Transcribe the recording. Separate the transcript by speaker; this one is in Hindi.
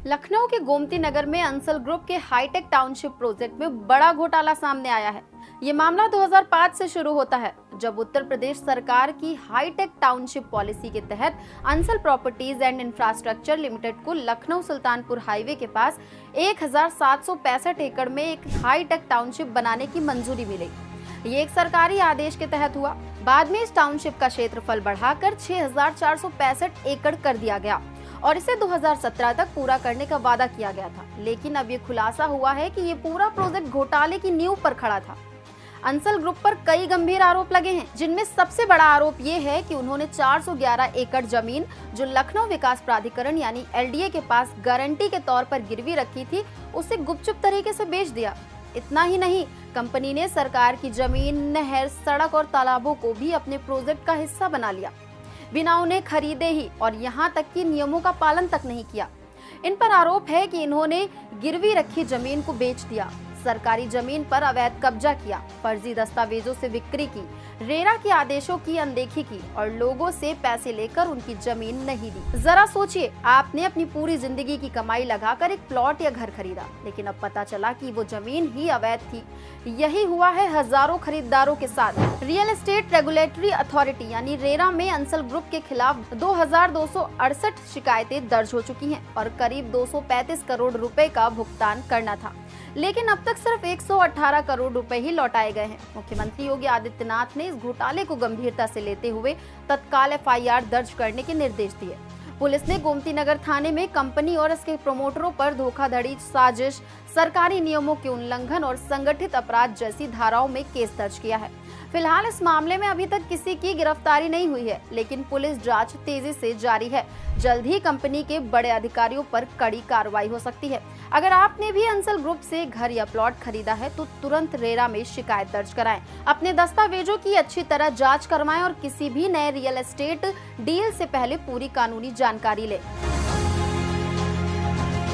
Speaker 1: लखनऊ के गोमती नगर में अंसल ग्रुप के हाईटेक टाउनशिप प्रोजेक्ट में बड़ा घोटाला सामने आया है। ये मामला 2005 से शुरू होता है, जब उत्तर प्रदेश सरकार की हाईटेक टाउनशिप पॉलिसी के तहत Ansal properties and infrastructure limited को लखनऊ सुल्तानपुर हाईवे के पास 1765 एकड़ में एक हाईटेक टाउनशिप बनाने की मंजूरी मिली। ये एक सरकारी आदेश के तहत हुआ। बाद में इस टाउनशिप का क्षेत्रफल बढ़ाकर 6465 एकड़ कर दिया गया और इसे 2017 तक पूरा करने का वादा किया गया था। लेकिन अब ये खुलासा हुआ है कि ये पूरा प्रोजेक्ट घोटाले की नींव पर खड़ा था। अंसल ग्रुप पर कई गंभीर आरोप लगे हैं, जिनमें सबसे बड़ा आरोप ये है कि उन्होंने 411 एकड़ जमीन जो लखनऊ विकास प्राधिकरण यानी LDA के पास गारंटी के तौर पर गिरवी रखी थी, उसे गुपचुप तरीके से बेच दिया। इतना ही नहीं, कंपनी ने सरकार की जमीन, नहर, सड़क और तालाबों को भी अपने प्रोजेक्ट का हिस्सा बना लिया, बिना उन्हें खरीदे ही, और यहाँ तक कि नियमों का पालन तक नहीं किया। इन पर आरोप है कि इन्होंने गिरवी रखी जमीन को बेच दिया, सरकारी जमीन पर अवैध कब्जा किया, फर्जी दस्तावेजों से बिक्री की, रेरा के आदेशों की अनदेखी की और लोगों से पैसे लेकर उनकी जमीन नहीं दी। जरा सोचिए, आपने अपनी पूरी जिंदगी की कमाई लगाकर एक प्लॉट या घर खरीदा, लेकिन अब पता चला कि वो जमीन ही अवैध थी। यही हुआ है हजारों खरीदारों के साथ। रियल एस्टेट रेगुलेटरी अथॉरिटी यानी रेरा में अंसल ग्रुप के खिलाफ 2268 शिकायतें दर्ज हो चुकी हैं और करीब 235 करोड़ रुपए का भुगतान करना था, लेकिन अब तक सिर्फ 118 करोड़ रुपए ही लौटाए गए हैं। मुख्यमंत्री योगी आदित्यनाथ ने इस घोटाले को गंभीरता से लेते हुए तत्काल FIR दर्ज करने के निर्देश दिए। पुलिस ने गोमती नगर थाने में कंपनी और इसके प्रमोटरों पर धोखाधड़ी, साजिश, सरकारी नियमों के उल्लंघन और संगठित अपराध जैसी धाराओं में केस दर्ज किया है। फिलहाल इस मामले में अभी तक किसी की गिरफ्तारी नहीं हुई है, लेकिन पुलिस जांच तेजी से जारी है। जल्द ही कंपनी के बड़े अधिकारियों पर कड़ी कार्रवाई हो सकती है। अगर आपने भी अंसल ग्रुप से घर या प्लॉट खरीदा है तो तुरंत रेरा में शिकायत दर्ज कराएं। अपने दस्तावेजों की अच्छी तरह जांच करवाएं और किसी भी नए रियल एस्टेट डील से पहले पूरी कानूनी जानकारी लें।